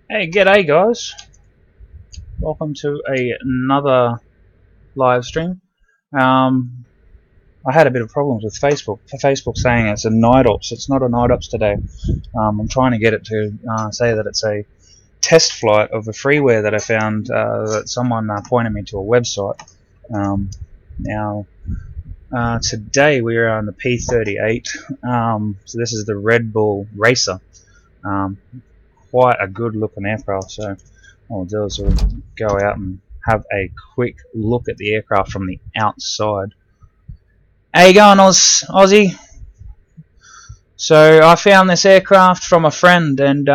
Hey, g'day guys. Welcome to another live stream. I had a bit of problems with Facebook. Facebook saying it's a night ops. It's not a night ops today. I'm trying to get it to say that it's a test flight of a freeware that I found that someone pointed me to a website. Now, today we are on the P-38. So this is the Red Bull Racer. Quite a good looking aircraft, so what we'll do is we'll go out and have a quick look at the aircraft from the outside. How you going, Aussie? So I found this aircraft from a friend, and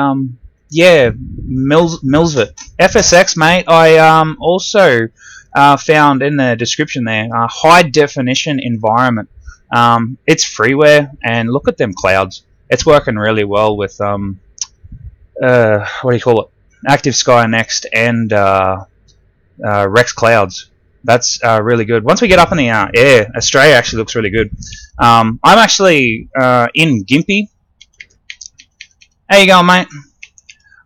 yeah, mills it. FSX, mate. I also found in the description there high definition environment. It's freeware, and look at them clouds. It's working really well with what do you call it? Active Sky Next and Rex Clouds. That's really good. Once we get up in the air, Australia actually looks really good. I'm actually in Gympie. How you going, mate?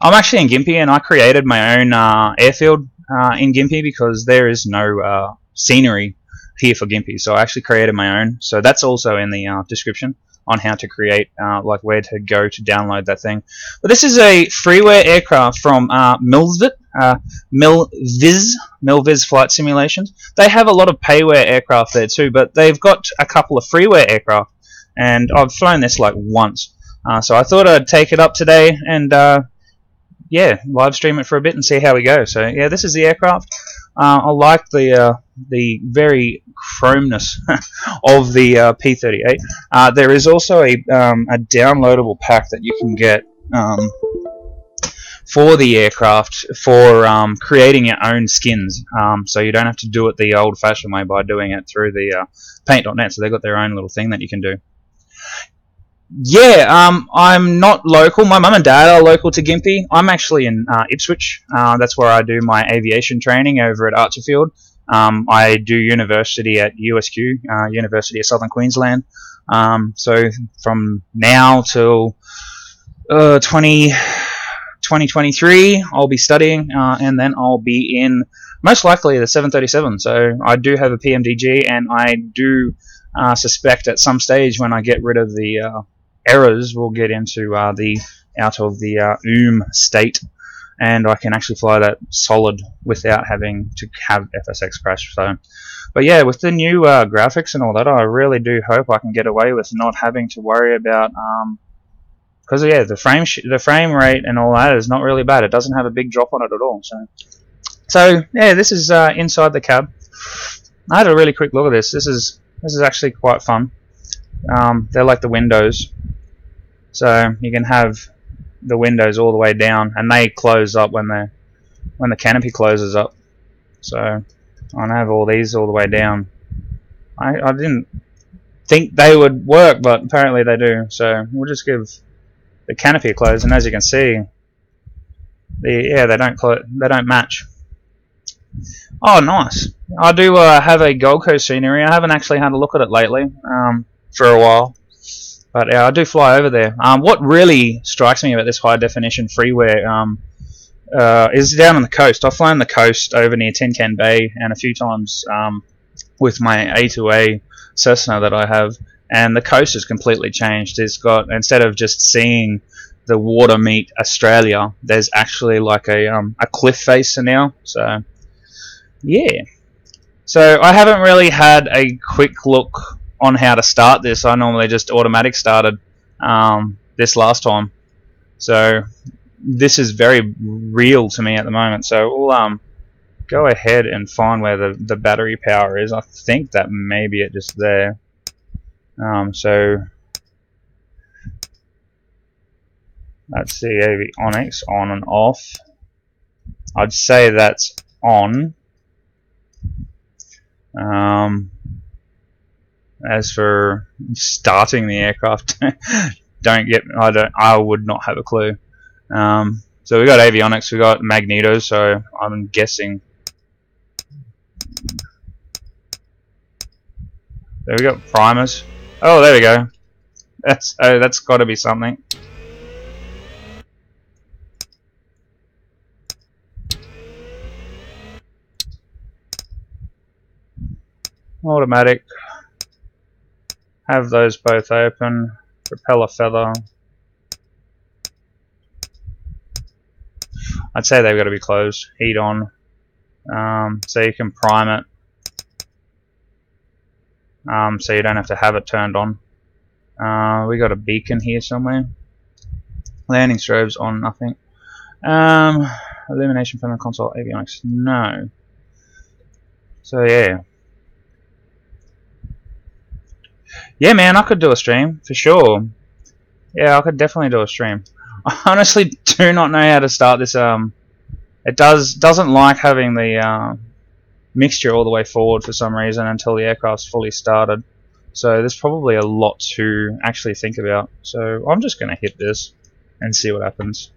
I'm actually in Gympie, and I created my own airfield in Gympie because there is no scenery here for Gympie. So I actually created my own. So that's also in the description on how to create, like where to go to download that thing. But this is a freeware aircraft from Milviz Flight Simulations. They have a lot of payware aircraft there too, but they've got a couple of freeware aircraft, and I've flown this like once. So I thought I'd take it up today and yeah, live stream it for a bit and see how we go. So yeah, this is the aircraft. I like the very chromeness of the P-38. There is also a downloadable pack that you can get for the aircraft for creating your own skins. So you don't have to do it the old-fashioned way by doing it through the paint.net. So they've got their own little thing that you can do. Yeah, I'm not local. My mum and dad are local to Gympie. I'm actually in Ipswich. That's where I do my aviation training over at Archerfield. I do university at USQ, University of Southern Queensland. So from now till 2023, I'll be studying, and then I'll be in most likely the 737. So I do have a PMDG, and I do suspect at some stage when I get rid of the errors, we'll get into the out of the state, and I can actually fly that solid without having to have FSX crash. So, but yeah, with the new graphics and all that, I really do hope I can get away with not having to worry about because yeah, the frame rate and all that is not really bad. It doesn't have a big drop on it at all. So yeah, this is inside the cab. I had a really quick look at this. This is actually quite fun. They're like the windows, so you can have the windows all the way down, and they close up when the canopy closes up. So I have all these all the way down. I didn't think they would work, but apparently they do. So we'll just give the canopy a close, and as you can see, they don't match. Oh, nice. I do have a Gold Coast scenery. I haven't actually had a look at it lately for a while, but I do fly over there. What really strikes me about this high definition freeware is down on the coast. I've flown the coast over near Tin Can Bay and a few times with my A2A Cessna that I have, and the coast has completely changed. It's got, instead of just seeing the water meet Australia, there's actually like a cliff face now. So yeah. So I haven't really had a quick look on how to start this. I normally just automatic started this last time. So this is very real to me at the moment. So we'll go ahead and find where the battery power is. I think that maybe it just there. So let's see, avionics on and off. I'd say that's on. As for starting the aircraft, I would not have a clue. So we got avionics, we got magnetos, so I'm guessing. There we go, primers. Oh, there we go. That's got to be something. automatic. Have those both open. Propeller feather. I'd say they've got to be closed. Heat on. So you can prime it. So you don't have to have it turned on. We got a beacon here somewhere. Landing strobes on, nothing. Illumination from the console, avionics, no. So yeah. Yeah, man, I could do a stream, for sure. Yeah, I could definitely do a stream. I honestly do not know how to start this. It doesn't like having the mixture all the way forward for some reason until the aircraft's fully started. So there's probably a lot to actually think about. So I'm just going to hit this and see what happens.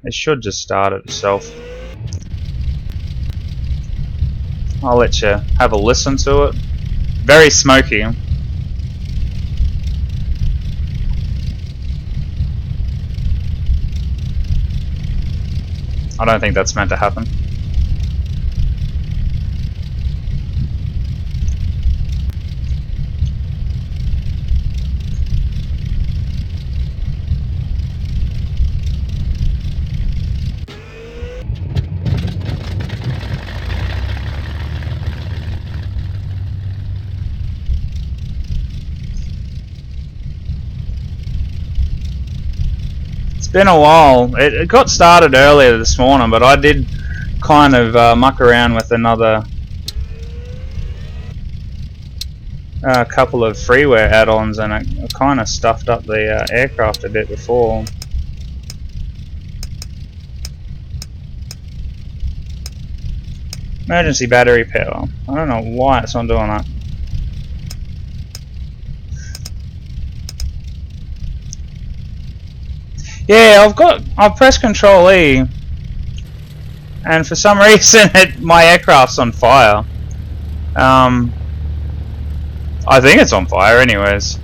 It should just start it itself. I'll let you have a listen to it. Very smoky. I don't think that's meant to happen. It's been a while. It got started earlier this morning, but I did kind of muck around with another couple of freeware add-ons, and it kind of stuffed up the aircraft a bit before. Emergency battery power. I don't know why it's not doing that. Yeah, I've pressed Control E, and for some reason my aircraft's on fire. I think it's on fire anyways.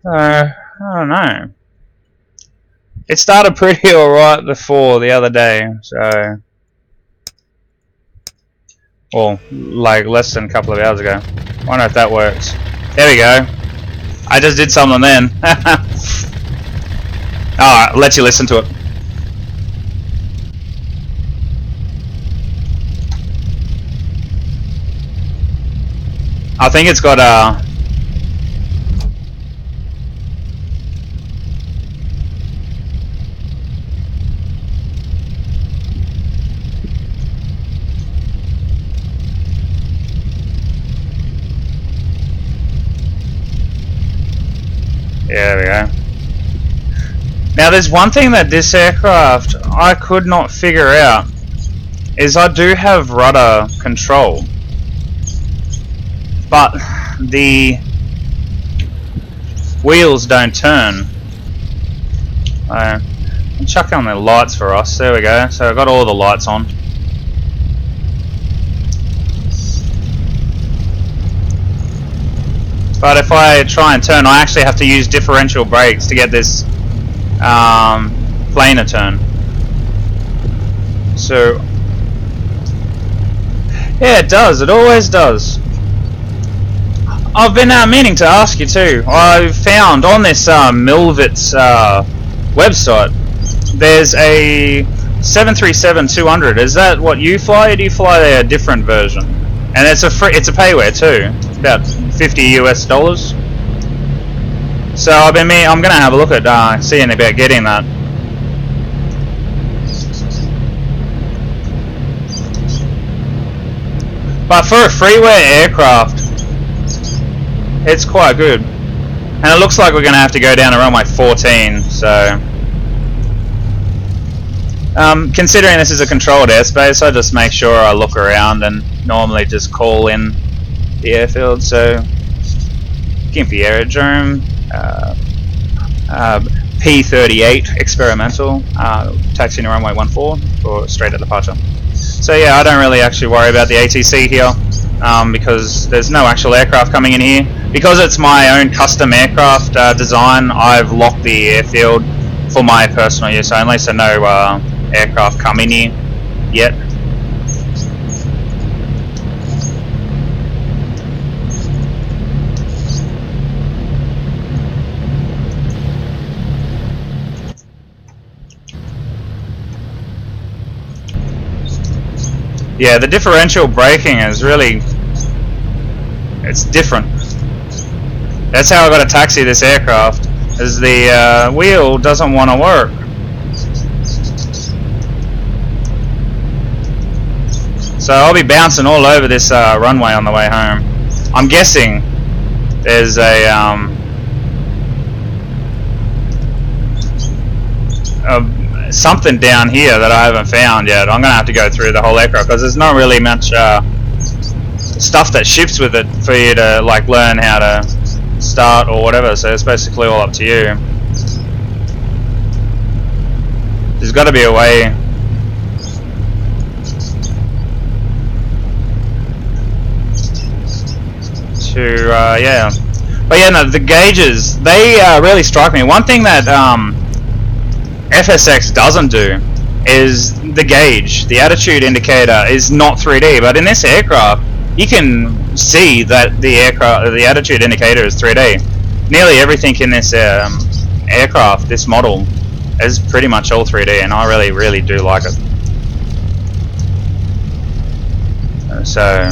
I don't know. It started pretty alright before the other day, so... Well, like less than a couple of hours ago. I wonder if that works. There we go. I just did something then. Alright, let you listen to it. I think it's got a... Yeah, there we go. Now there's one thing that this aircraft I could not figure out, is I do have rudder control, but the wheels don't turn. I'll chuck on the lights for us, there we go, so I've got all the lights on. But if I try and turn, I actually have to use differential brakes to get this plane to turn. So, yeah, it does. It always does. I've been meaning to ask you too. I found on this Milvit's website, there's a 737-200. Is that what you fly, or do you fly a different version? And it's a payware too. It's about $50 US. So I'm gonna have a look at seeing about getting that. But for a freeware aircraft, it's quite good. And it looks like we're gonna have to go down to runway 14. So considering this is a controlled airspace, I just make sure I look around and normally just call in the airfield. So Gimpy Aerodrome, P-38 experimental, taxiing to runway 14 for straight at departure. So yeah, I don't really actually worry about the ATC here. because there's no actual aircraft coming in here. Because it's my own custom aircraft design, I've locked the airfield for my personal use only, so no aircraft come in here yet. Yeah, the differential braking is really, it's different. That's how I got to taxi this aircraft, is the wheel doesn't want to work. So I'll be bouncing all over this runway on the way home. I'm guessing there's a something down here that I haven't found yet. I'm gonna have to go through the whole aircraft because there's not really much stuff that ships with it for you to like learn how to start or whatever, so it's basically all up to you. There's got to be a way to yeah, but yeah, no, the gauges, they really strike me. One thing that FSX doesn't do is the gauge. The attitude indicator is not 3D, but in this aircraft you can see that the attitude indicator is 3D. Nearly everything in this aircraft, this model, is pretty much all 3D, and I really do like it. So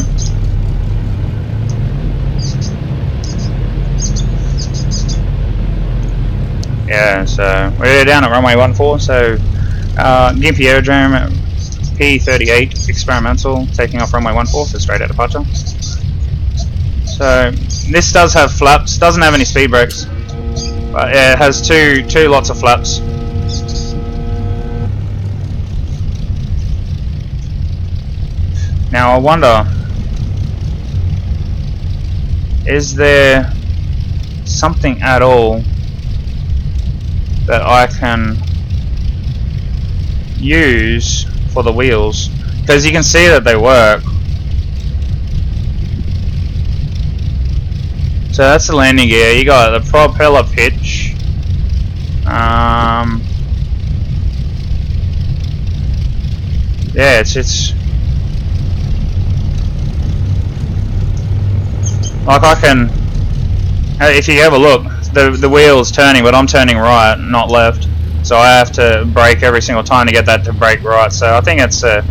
yeah, so we're down at runway 14, so Gympie Aerodrome, P-38 experimental, taking off runway 14 for straight out departure. So this does have flaps, doesn't have any speed brakes, but it has two lots of flaps. Now I wonder, is there something at all that I can use for the wheels? Because you can see that they work. So that's the landing gear. You got the propeller pitch. Yeah, it's like I can. If you have a look, the wheel's turning, but I'm turning right, not left. So I have to brake every single time to get that to brake right. So I think it's a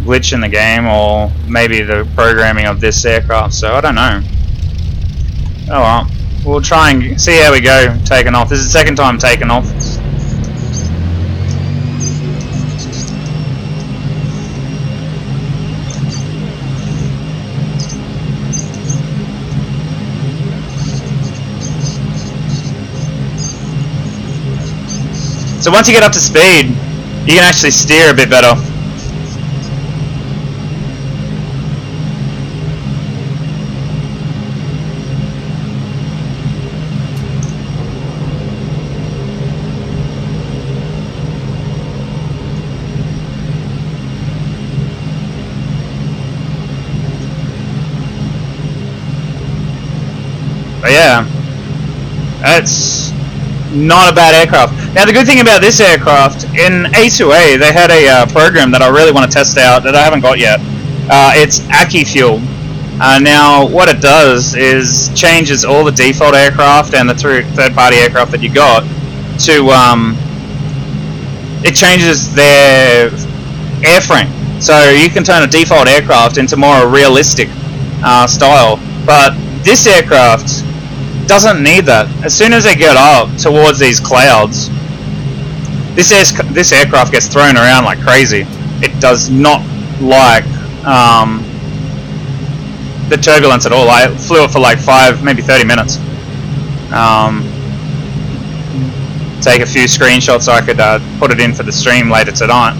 glitch in the game, or maybe the programming of this aircraft. So I don't know. Oh well, we'll try and see how we go taking off. This is the second time taking off. So once you get up to speed, you can actually steer a bit better. But yeah, that's not a bad aircraft. Now the good thing about this aircraft, in A2A they had a program that I really want to test out that I haven't got yet. It's AccuFuel. Now what it does is changes all the default aircraft and the third-party aircraft that you got to it changes their airframe. So you can turn a default aircraft into more realistic style. But this aircraft doesn't need that. As soon as they get up towards these clouds, this aircraft gets thrown around like crazy. It does not like the turbulence at all. I flew it for like 5, maybe 30 minutes. Take a few screenshots so I could put it in for the stream later tonight.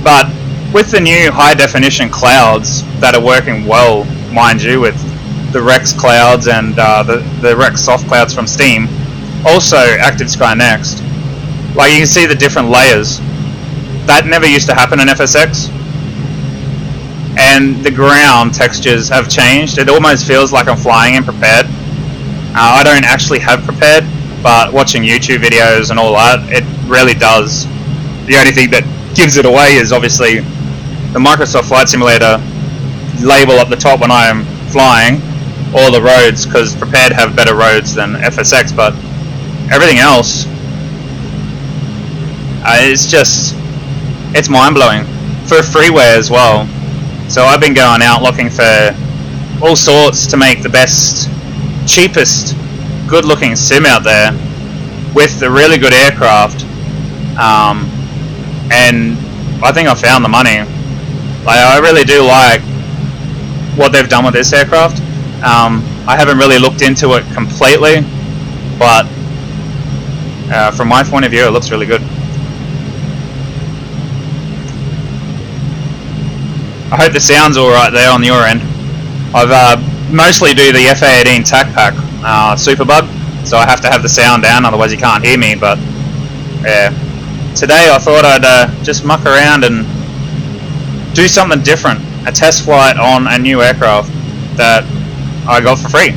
But with the new high definition clouds that are working well, mind you, with the Rex clouds and the Rex soft clouds from Steam, also Active Sky Next, like you can see the different layers. That never used to happen in FSX. and the ground textures have changed. It almost feels like I'm flying in Prepared. I don't actually have Prepared, but watching YouTube videos and all that, it really does. The only thing that gives it away is obviously the Microsoft Flight Simulator label up the top when I am flying, or the roads, because Prepared have better roads than FSX, but everything else, it's mind-blowing. For freeware as well. So I've been going out looking for all sorts to make the best, cheapest, good-looking sim out there with a really good aircraft. And I think I found the money. Like, I really do like what they've done with this aircraft. I haven't really looked into it completely, but from my point of view, it looks really good. I hope the sound's alright there on your end. I've mostly do the FA-18 TAC Pack Superbug, so I have to have the sound down, otherwise you can't hear me. But yeah, today I thought I'd just muck around and do something different. A test flight on a new aircraft that I got for free,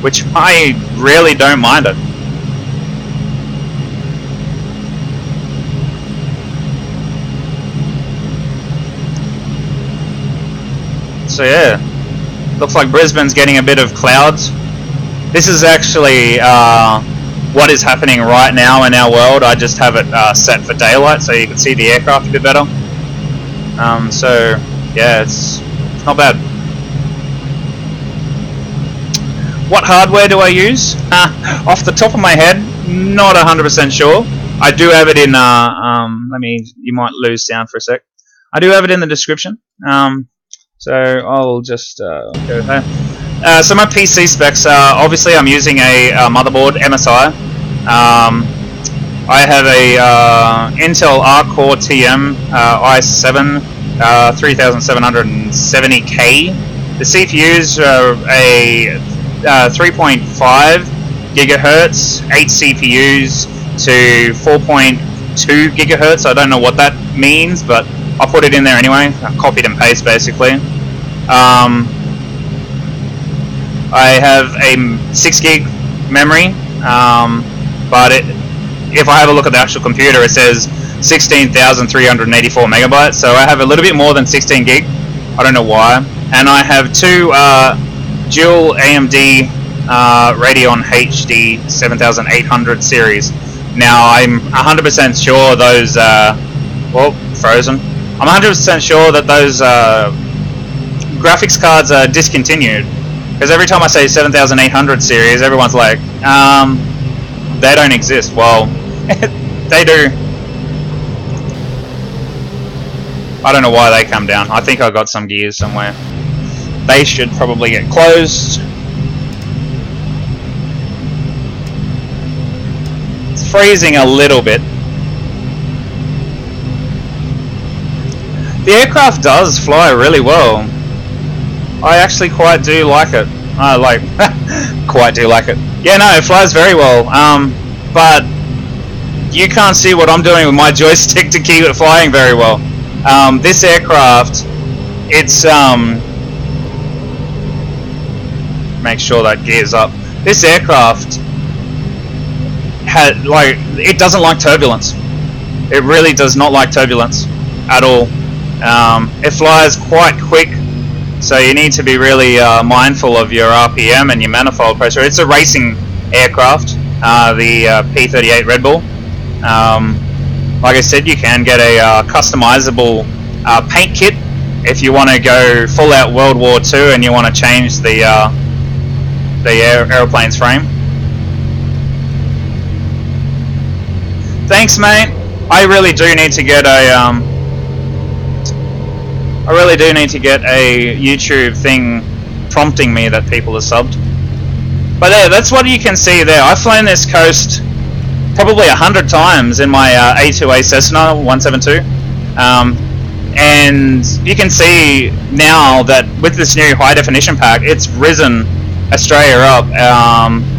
which I really don't mind it. So yeah, looks like Brisbane's getting a bit of clouds. This is actually what is happening right now in our world. I just have it set for daylight so you can see the aircraft a bit better. So yeah, it's not bad. What hardware do I use? Off the top of my head, not 100% sure. I do have it in, you might lose sound for a sec. I do have it in the description. So I'll just go there. So my PC specs, obviously I'm using a motherboard, MSI. I have a Intel Core TM i7 3770K. The CPUs are a 3.5 gigahertz, 8 CPUs to 4.2 gigahertz. I don't know what that means, but I'll put it in there anyway. I copied and paste basically. I have a 6 gig memory, but if I have a look at the actual computer, it says 16,384 megabytes. So I have a little bit more than 16 gig. I don't know why. And I have two dual AMD Radeon HD 7800 series. Now I'm 100% sure those frozen. I'm 100% sure that those graphics cards are discontinued, because every time I say 7800 series, everyone's like, they don't exist. Well, they do. I don't know why they come down. I think I got some gears somewhere. They should probably get closed. It's freezing a little bit. The aircraft does fly really well. I actually quite do like it. Quite do like it. Yeah, no, it flies very well. But you can't see what I'm doing with my joystick to keep it flying very well. This aircraft, it's make sure that gears up. This aircraft it doesn't like turbulence. It really does not like turbulence at all. It flies quite quick, so you need to be really mindful of your RPM and your manifold pressure. It's a racing aircraft, the P-38 Red Bull. Like I said, you can get a customizable paint kit if you want to go full out World War II and you want to change the aeroplane's frame. Thanks, mate. I really do need to get a YouTube thing prompting me that people are subbed. But yeah, that's what you can see there. I've flown this coast probably 100 times in my A2A Cessna 172, and you can see now that with this new high definition pack, it's risen Australia up,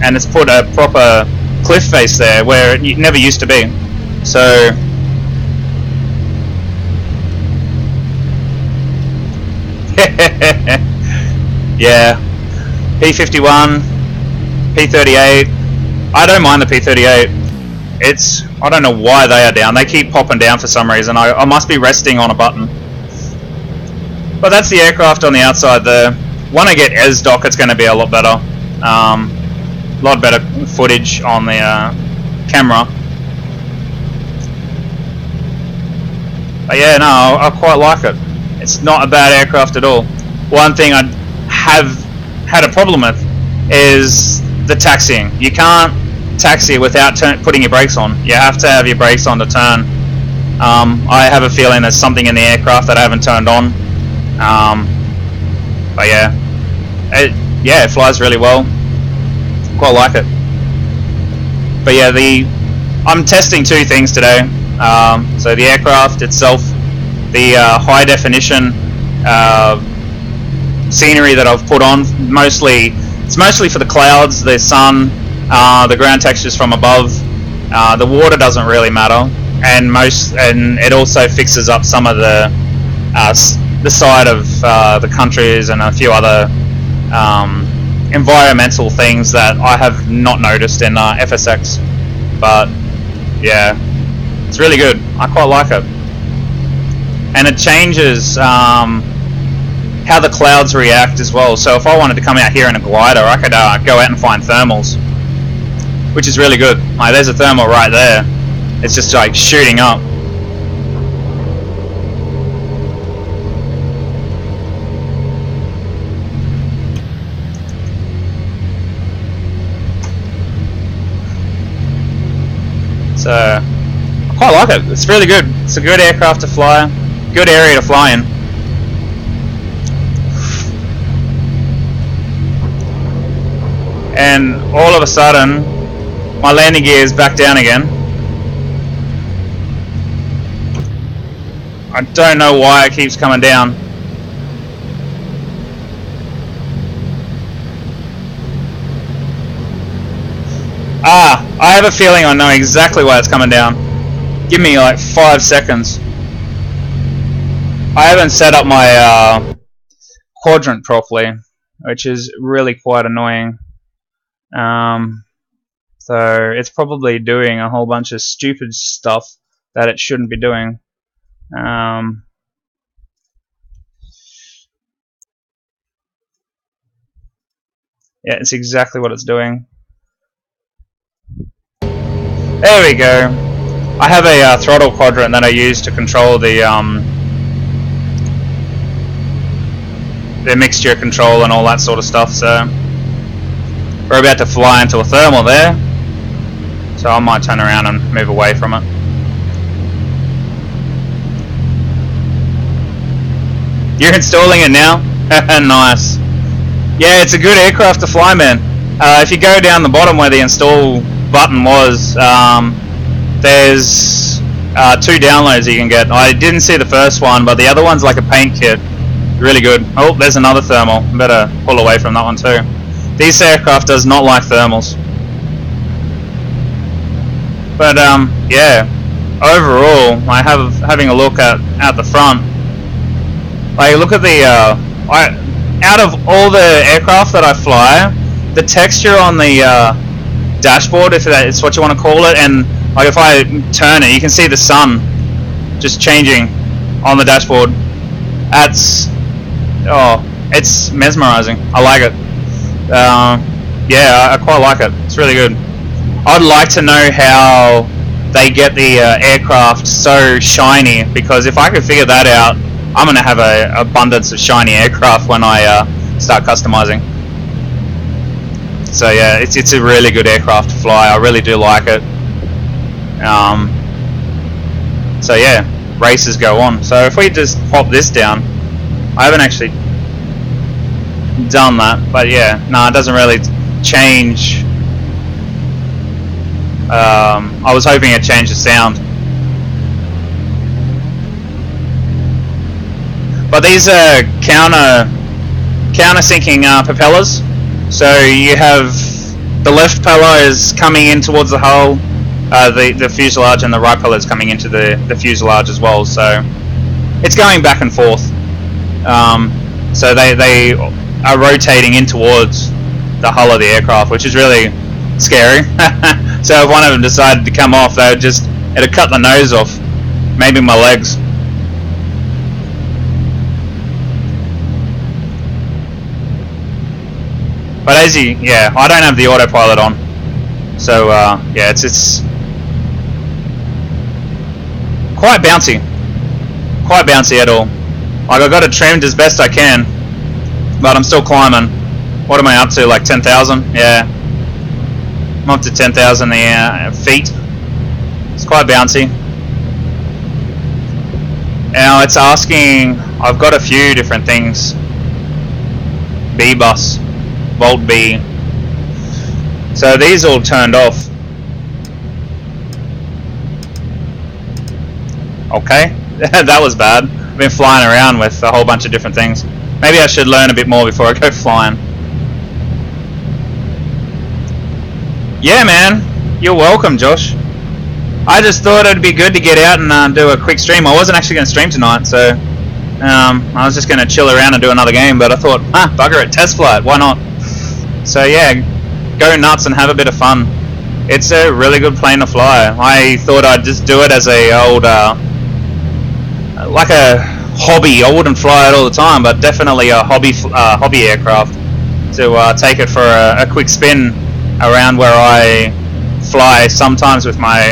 and it's put a proper cliff face there where it never used to be. So Yeah, P-51, P-38. I don't mind the P-38. I don't know why they are down. They keep popping down for some reason. I must be resting on a button. But that's the aircraft on the outside there. When I get ES dock, it's going to be a lot better. A lot better footage on the camera. But yeah, no, I quite like it. It's not a bad aircraft at all. One thing I have had a problem with is the taxiing. You can't taxi without putting your brakes on. You have to have your brakes on to turn. I have a feeling there's something in the aircraft that I haven't turned on. But yeah, it flies really well. Quite like it. But yeah, I'm testing two things today. So the aircraft itself, the high definition scenery that I've put on. It's mostly for the clouds, the sun, the ground textures from above. The water doesn't really matter, and it also fixes up some of the side of the countries and a few other environmental things that I have not noticed in FSX. But yeah, it's really good. I quite like it, and it changes how the clouds react as well. So if I wanted to come out here in a glider, I could go out and find thermals, which is really good. Like, there's a thermal right there. It's just like shooting up. So I quite like it. It's really good. It's a good aircraft to fly. Good area to fly in. And all of a sudden, my landing gear is back down again. I don't know why it keeps coming down. I have a feeling I know exactly why it's coming down. Give me like 5 seconds. I haven't set up my quadrant properly, which is really quite annoying. So it's probably doing a whole bunch of stupid stuff that it shouldn't be doing. Yeah, it's exactly what it's doing. There we go. I have a throttle quadrant that I use to control the mixture control and all that sort of stuff. So we're about to fly into a thermal there, so I might turn around and move away from it. You're installing it now? Nice. Yeah, it's a good aircraft to fly, man. If you go down the bottom where the install button was, there's 2 downloads you can get. I didn't see the first one, but the other one's like a paint kit. Really good. Oh, there's another thermal. Better pull away from that one too. This aircraft does not like thermals. But yeah, overall, having a look at the front. Like, look at the out of all the aircraft that I fly, the texture on the dashboard, if that's what you want to call it, and like if I turn it, you can see the sun just changing on the dashboard. It's mesmerizing. I like it. Yeah, I quite like it. It's really good. I'd like to know how they get the aircraft so shiny, because if I could figure that out, I'm gonna have an abundance of shiny aircraft when I start customizing. So yeah, it's a really good aircraft to fly. I really do like it. So yeah, races go on. So if we just pop this down, I haven't actually done that, but yeah, no, it doesn't really change. I was hoping it changed the sound, but these are countersinking propellers. So you have the left propeller is coming in towards the hull, the fuselage, and the right propeller is coming into the fuselage as well. So it's going back and forth. So they are rotating in towards the hull of the aircraft, which is really scary. So if one of them decided to come off, it'd cut the nose off, maybe my legs. But I don't have the autopilot on, so yeah, it's quite bouncy at all. Like, I got it trimmed as best I can, but I'm still climbing. What am I up to? Like 10,000? Yeah, I'm up to 10,000 feet. It's quite bouncy. Now it's asking. I've got a few different things. B bus, Volt B. So these all turned off. Okay, that was bad. I've been flying around with a whole bunch of different things. Maybe I should learn a bit more before I go flying. Yeah, man, you're welcome, Josh. I just thought it'd be good to get out and do a quick stream. I wasn't actually going to stream tonight, so I was just going to chill around and do another game, but I thought, bugger it, test flight, why not? So yeah, go nuts and have a bit of fun. It's a really good plane to fly. I thought I'd just do it as a old, like a hobby. I wouldn't fly it all the time, but definitely a hobby aircraft to take it for a quick spin around where I fly sometimes with my,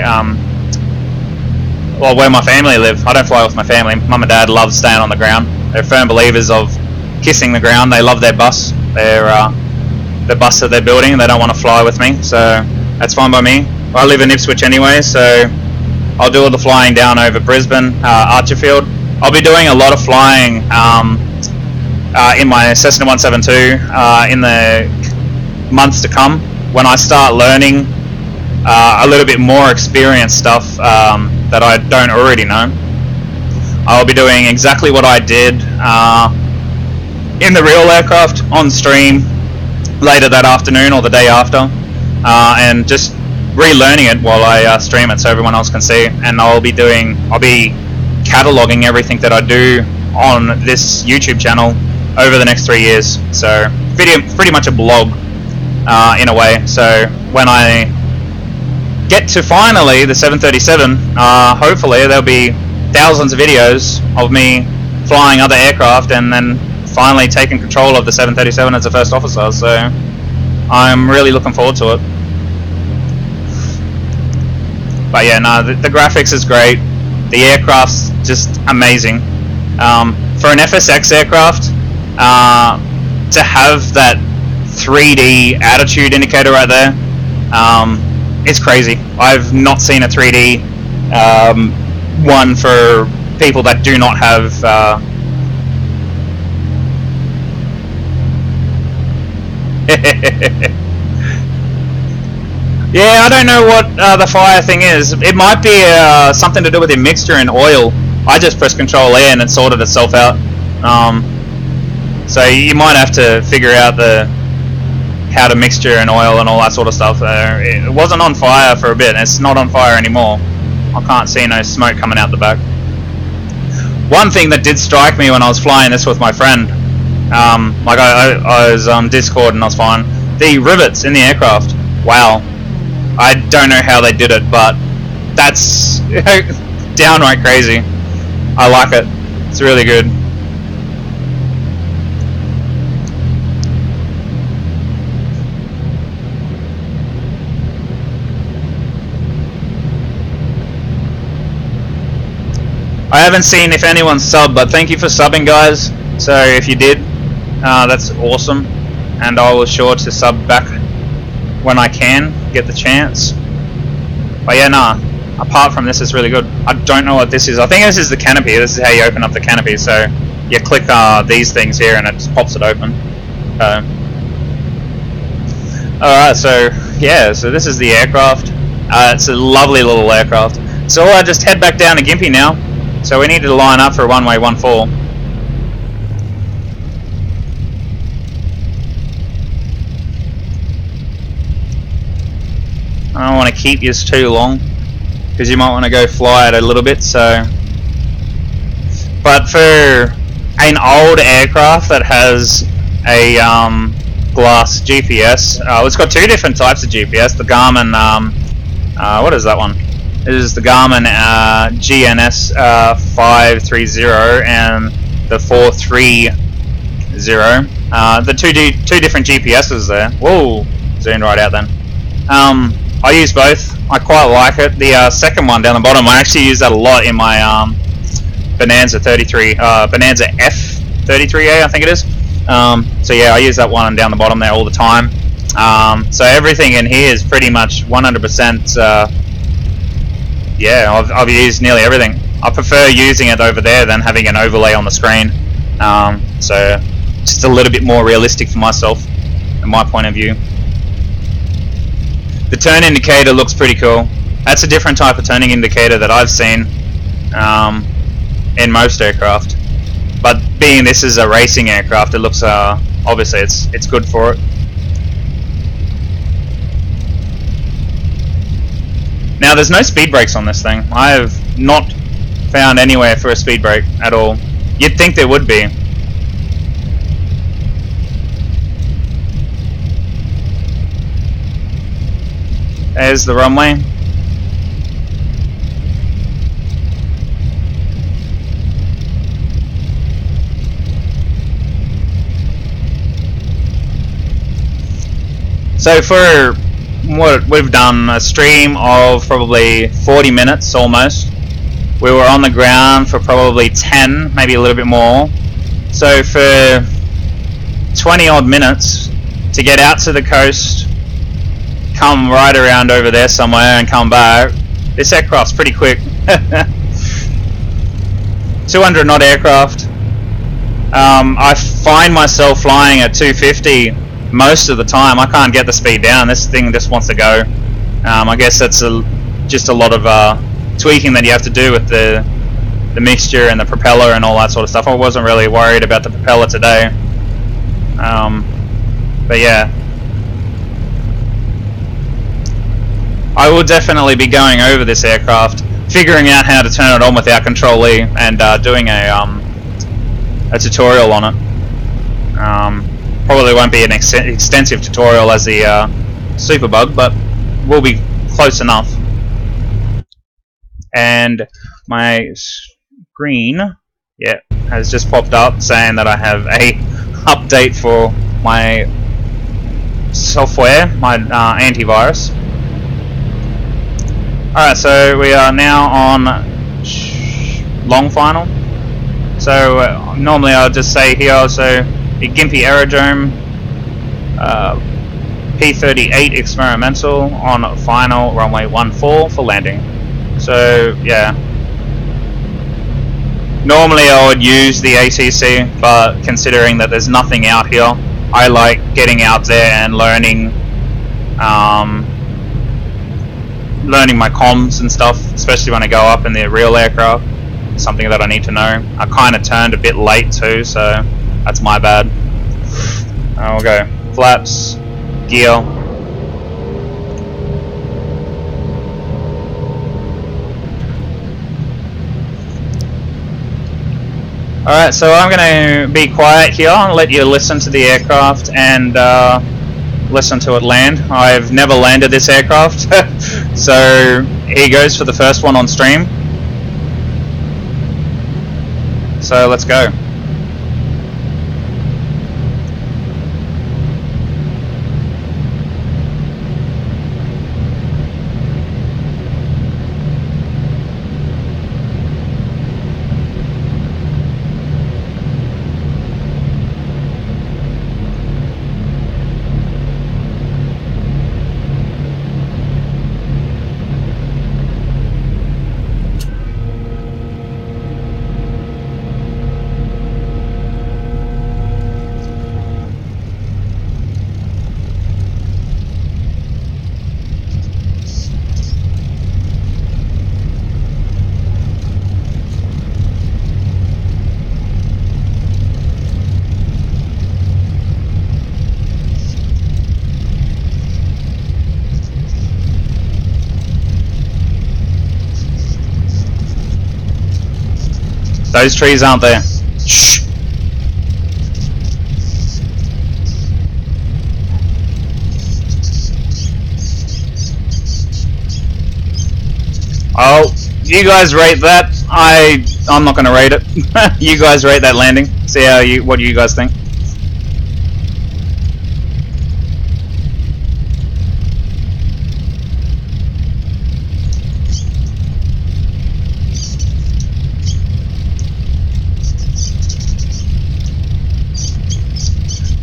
well, where my family live. I don't fly with my family. Mum and Dad love staying on the ground. They're firm believers of kissing the ground. They love their bus. The bus that they're building, and they don't want to fly with me, so that's fine by me. I live in Ipswich anyway, so I'll do all the flying down over Brisbane, Archerfield. I'll be doing a lot of flying in my Cessna 172 in the months to come, when I start learning a little bit more experienced stuff that I don't already know. I'll be doing exactly what I did in the real aircraft on stream later that afternoon or the day after, and just relearning it while I stream it so everyone else can see. And I'll be cataloging everything that I do on this YouTube channel over the next 3 years. So pretty much a blog in a way. So when I get to finally the 737, hopefully there'll be thousands of videos of me flying other aircraft and then finally taking control of the 737 as a first officer. So I'm really looking forward to it. But yeah, no, the graphics is great. The aircraft's just amazing. For an FSX aircraft, to have that 3D attitude indicator right there, it's crazy. I've not seen a 3D one for people that do not have yeah, I don't know what the fire thing is. It might be something to do with the mixture and oil. I just pressed Control A and it sorted itself out. So you might have to figure out how to mixture and oil and all that sort of stuff. It wasn't on fire for a bit. It's not on fire anymore. I can't see no smoke coming out the back. One thing that did strike me when I was flying this with my friend, like I was on Discord and I was flying, the rivets in the aircraft. Wow. I don't know how they did it, but that's downright crazy. I like it. It's really good. I haven't seen if anyone's subbed, but thank you for subbing, guys. So if you did, that's awesome, and I will sure to sub back when I can get the chance. But yeah, nah, apart from this, it's really good. I don't know what this is. I think this is the canopy. This is how you open up the canopy. So you click these things here and it just pops it open. Alright, so yeah, so this is the aircraft. It's a lovely little aircraft. So I just head back down to Gympie now. So we need to line up for a one-way 1-4. I don't want to keep yours too long, because you might want to go fly it a little bit. So, but for an old aircraft that has a glass GPS. It's got two different types of GPS. The Garmin, what is that one? It is the Garmin GNS 530 and the 430. The two different GPSs there. Whoa, zoomed right out then. I use both. I quite like it. The second one down the bottom, I actually use that a lot in my Bonanza 33, Bonanza F33A, I think it is. So yeah, I use that one down the bottom there all the time. So everything in here is pretty much 100%. Yeah, I've used nearly everything. I prefer using it over there than having an overlay on the screen. So just a little bit more realistic for myself, in my point of view. The turn indicator looks pretty cool. That's a different type of turning indicator that I've seen in most aircraft. But being this is a racing aircraft, it looks obviously it's good for it. Now there's no speed brakes on this thing. I have not found anywhere for a speed brake at all. You'd think there would be. There's the runway. So for what we've done, a stream of probably 40 minutes almost. We were on the ground for probably 10, maybe a little bit more. So for 20 odd minutes to get out to the coast, come right around over there somewhere and come back, this aircraft's pretty quick. 200 knot aircraft. I find myself flying at 250 most of the time. I can't get the speed down. This thing just wants to go. I guess that's just a lot of tweaking that you have to do with the mixture and the propeller and all that sort of stuff. I wasn't really worried about the propeller today. But yeah, I will definitely be going over this aircraft, figuring out how to turn it on without Control E, and doing a tutorial on it. Probably won't be an extensive tutorial as the Superbug, but will be close enough. And my screen, yeah, has just popped up saying that I have a update for my software, my antivirus. Alright, so we are now on long final. So normally I'll just say here, so the Gimpy Aerodrome, P-38 experimental on final runway 14 for landing. So yeah, normally I would use the ATC, but considering that there's nothing out here, I like getting out there and learning my comms and stuff, especially when I go up in the real aircraft. Something that I need to know. I kind of turned a bit late too, so that's my bad. We'll go flaps, gear. Alright, so I'm going to be quiet here and let you listen to the aircraft and listen to it land. I've never landed this aircraft, so here goes for the first one on stream. So let's go. Those trees aren't there. Shh. Oh, you guys rate that. I'm not gonna rate it. You guys rate that landing. See how what do you guys think?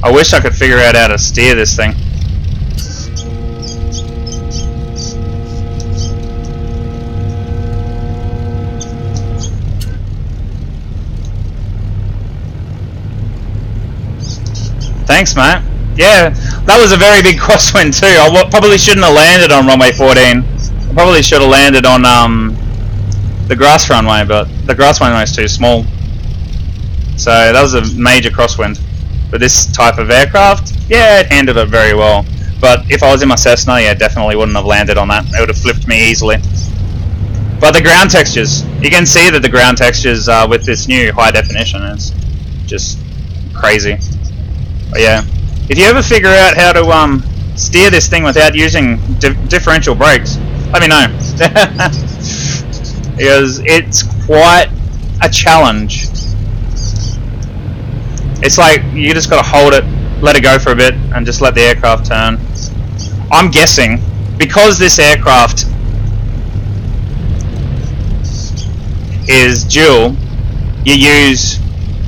I wish I could figure out how to steer this thing. Thanks, mate. Yeah, that was a very big crosswind too. I probably shouldn't have landed on runway 14. I probably should have landed on the grass runway, but the grass runway is too small. So that was a major crosswind. But this type of aircraft, yeah, it handled it very well. But if I was in my Cessna, yeah, definitely wouldn't have landed on that. It would have flipped me easily. But the ground textures, you can see that the ground textures with this new high definition is just crazy. But yeah, if you ever figure out how to steer this thing without using differential brakes, let me know. Because it's quite a challenge. It's like you just got to hold it, let it go for a bit, and just let the aircraft turn. I'm guessing because this aircraft is dual, you use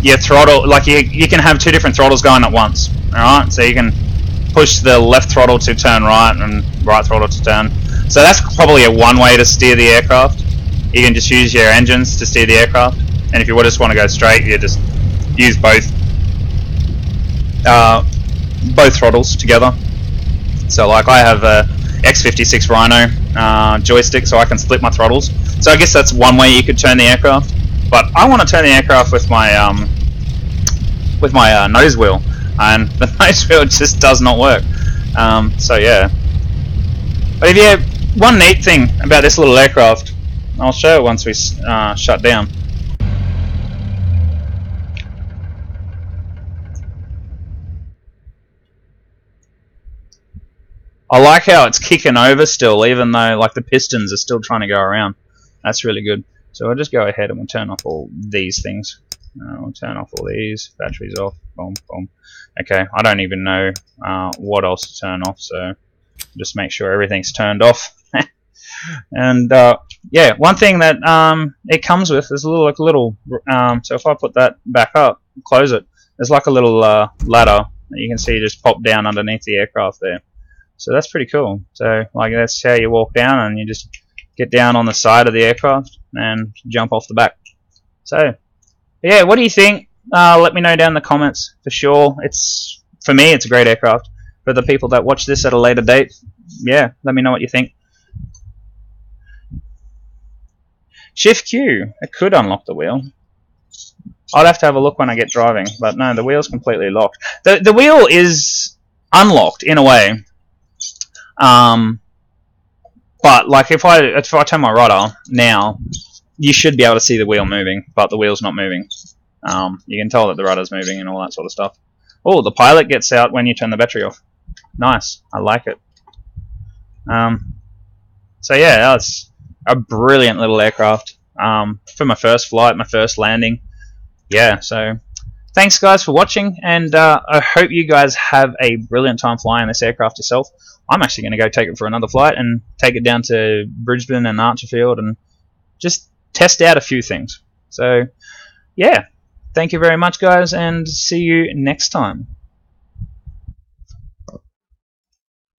your throttle, like you can have two different throttles going at once. Alright, so you can push the left throttle to turn right and right throttle to turn. So that's probably one way to steer the aircraft. You can just use your engines to steer the aircraft, and if you just want to go straight, you just use both throttles together. So like I have a X56 Rhino joystick, so I can split my throttles. So I guess that's one way you could turn the aircraft. But I want to turn the aircraft with my nose wheel, and the nose wheel just does not work. So yeah. But if you one neat thing about this little aircraft, I'll show it once we shut down. I like how it's kicking over still, even though like the pistons are still trying to go around. That's really good. So I'll just go ahead and we'll turn off all these things. We'll turn off all these, batteries off, boom, boom. Okay, I don't even know what else to turn off, so just make sure everything's turned off. And yeah, one thing that it comes with is a little, so if I put that back up, close it, there's like a little ladder that you can see just pop down underneath the aircraft there. So that's pretty cool. So like that's how you walk down, and you just get down on the side of the aircraft and jump off the back. So yeah, what do you think? Let me know down in the comments for sure. For me, it's a great aircraft. For the people that watch this at a later date, yeah, let me know what you think. Shift Q, it could unlock the wheel. I'd have to have a look when I get driving, but no, the wheel's completely locked. The wheel is unlocked in a way. But like if I turn my rudder now, you should be able to see the wheel moving, but the wheel's not moving. You can tell that the rudder's moving and all that sort of stuff. Oh, the pilot gets out when you turn the battery off. Nice, I like it. So yeah, that's a brilliant little aircraft. For my first flight, my first landing. Yeah, so thanks guys for watching, and I hope you guys have a brilliant time flying this aircraft yourself. I'm actually going to go take it for another flight and take it down to Brisbane and Archerfield and just test out a few things. So yeah, thank you very much guys, and see you next time.